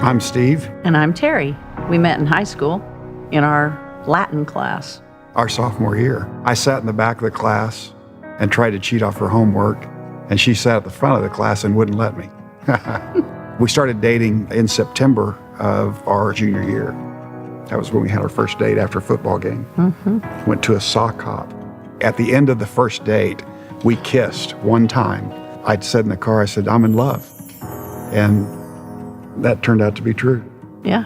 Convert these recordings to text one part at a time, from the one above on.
I'm Steve. And I'm Terry. We met in high school in our Latin class. Our sophomore year. I sat in the back of the class and tried to cheat off her homework, and she sat at the front of the class and wouldn't let me. We started dating in September of our junior year. That was when we had our first date after a football game. Mm-hmm. Went to a sock hop. At the end of the first date, we kissed one time. I'd said in the car, I said, I'm in love. And that turned out to be true. Yeah.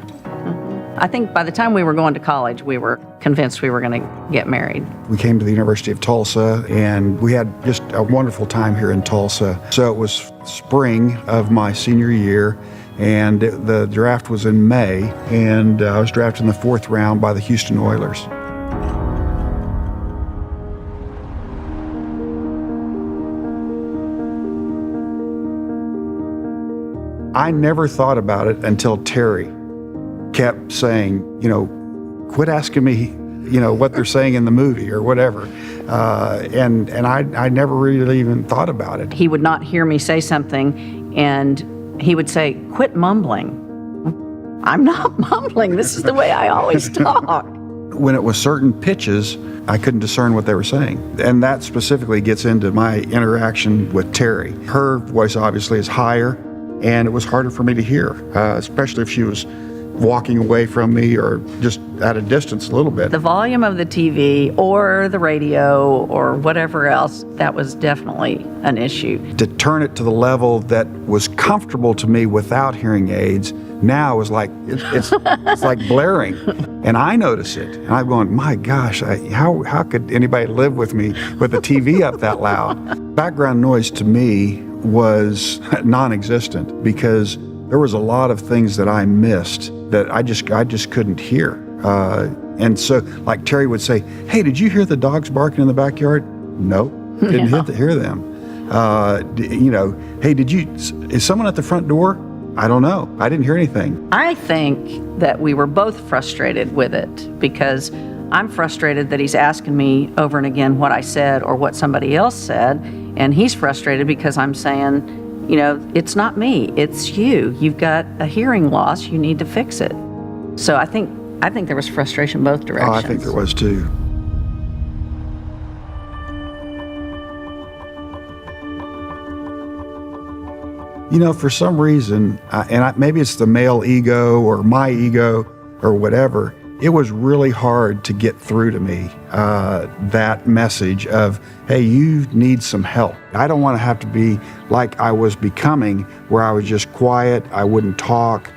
I think by the time we were going to college, we were convinced we were going to get married. We came to the University of Tulsa, and we had just a wonderful time here in Tulsa. So it was spring of my senior year, and the draft was in May, and I was drafted in the 4th round by the Houston Oilers. I never thought about it until Terry kept saying, quit asking me, what they're saying in the movie or whatever. And I never really even thought about it. He would not hear me say something, and he would say, quit mumbling. I'm not mumbling. This is the way I always talk. When it was certain pitches, I couldn't discern what they were saying. And that specifically gets into my interaction with Terry. Her voice obviously is higher, and it was harder for me to hear, especially if she was walking away from me or just at a distance a little bit. The volume of the TV or the radio or whatever else, that was definitely an issue. To turn it to the level that was comfortable to me without hearing aids, now is like, it's like blaring. And I notice it. And I'm going, my gosh, how could anybody live with me with the TV up that loud? Background noise to me was non-existent because there was a lot of things that I missed that I just couldn't hear. And so, like Terry would say, hey, did you hear the dogs barking in the backyard? No, didn't hear them. Hey, is someone at the front door? I don't know. I didn't hear anything. I think that we were both frustrated with it because I'm frustrated that he's asking me over and again what I said or what somebody else said, and he's frustrated because I'm saying, it's not me, it's you. You've got a hearing loss, you need to fix it. So I think there was frustration both directions. Oh, I think there was too. For some reason, maybe it's the male ego or my ego or whatever, it was really hard to get through to me, that message of, hey, you need some help. I don't want to have to be like I was becoming, where I was just quiet, I wouldn't talk.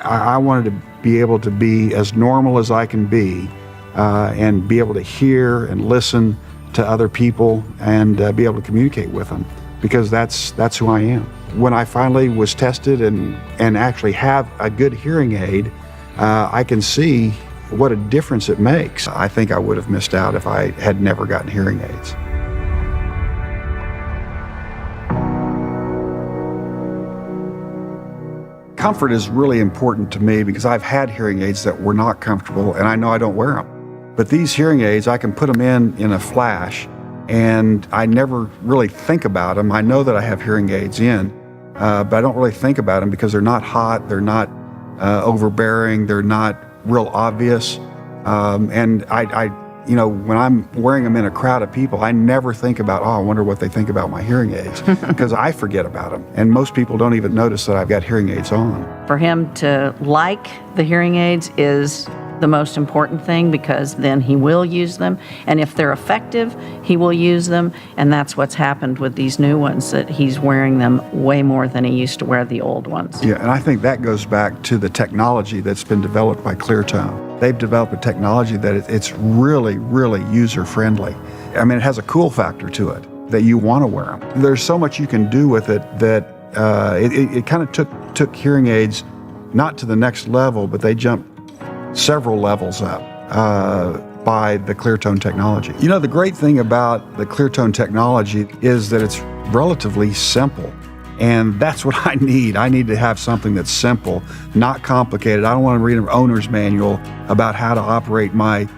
I wanted to be able to be as normal as I can be, and be able to hear and listen to other people and be able to communicate with them, because that's who I am. When I finally was tested and actually have a good hearing aid, I can see what a difference it makes. I think I would have missed out if I had never gotten hearing aids. Comfort is really important to me because I've had hearing aids that were not comfortable, and I know I don't wear them. But these hearing aids, I can put them in a flash, and I never really think about them. I know that I have hearing aids in, but I don't really think about them because they're not hot, they're not overbearing, they're not real obvious. And when I'm wearing them in a crowd of people, I never think about, I wonder what they think about my hearing aids, because I forget about them. And most people don't even notice that I've got hearing aids on. For him to like the hearing aids is the most important thing, because then he will use them. And if they're effective, he will use them. And that's what's happened with these new ones, that he's wearing them way more than he used to wear the old ones. Yeah, and I think that goes back to the technology that's been developed by Cleartone. They've developed a technology that it's really, really user-friendly. I mean, it has a cool factor to it, that you want to wear them. There's so much you can do with it that it kind of took hearing aids not to the next level, but they jumped several levels up by the Cleartone technology. The great thing about the Cleartone technology is that it's relatively simple. And that's what I need. I need to have something that's simple, not complicated. I don't want to read an owner's manual about how to operate my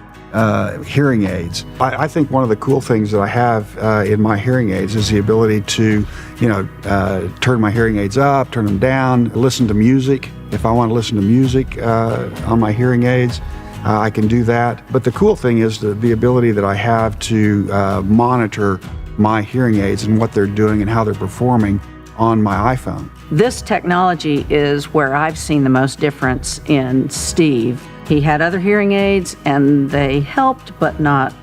hearing aids. I think one of the cool things that I have in my hearing aids is the ability to, turn my hearing aids up, turn them down, listen to music. If I want to listen to music on my hearing aids, I can do that. But the cool thing is the ability that I have to monitor my hearing aids and what they're doing and how they're performing on my iPhone. This technology is where I've seen the most difference in Steve. He had other hearing aids and they helped, but not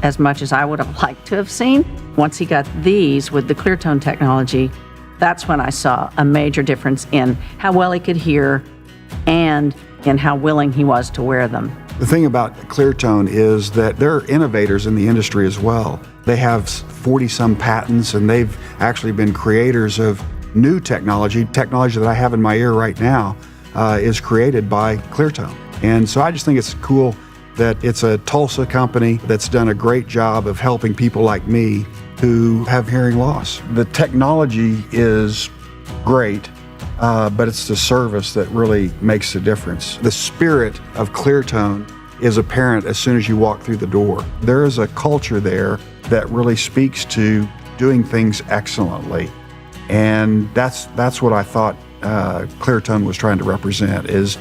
as much as I would have liked to have seen. Once he got these with the ClearTone technology, that's when I saw a major difference in how well he could hear and in how willing he was to wear them. The thing about ClearTone is that they're innovators in the industry as well. They have 40-some patents, and they've actually been creators of new technology. Technology that I have in my ear right now is created by ClearTone. And so I just think it's cool that it's a Tulsa company that's done a great job of helping people like me who have hearing loss. The technology is great, but it's the service that really makes the difference. The spirit of ClearTone is apparent as soon as you walk through the door. There is a culture there that really speaks to doing things excellently. And that's what I thought ClearTone was trying to represent, is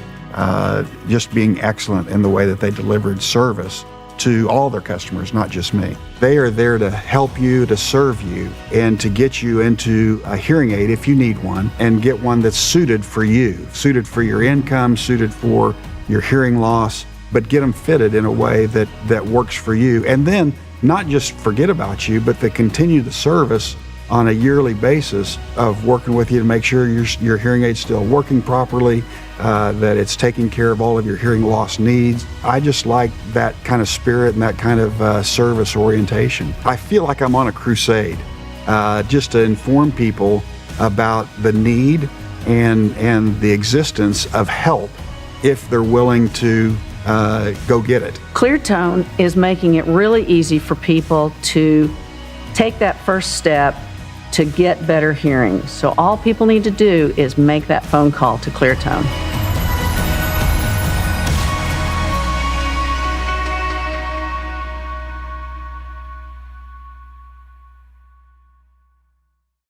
just being excellent in the way that they delivered service to all their customers, not just me. They are there to help you, to serve you, and to get you into a hearing aid if you need one, and get one that's suited for you, suited for your income, suited for your hearing loss, but get them fitted in a way that works for you. And then not just forget about you, but to continue the service on a yearly basis of working with you to make sure your hearing aid's still working properly, that it's taking care of all of your hearing loss needs. I just like that kind of spirit and that kind of service orientation. I feel like I'm on a crusade just to inform people about the need and the existence of help if they're willing to go get it. ClearTone is making it really easy for people to take that first step to get better hearing. So all people need to do is make that phone call to ClearTone.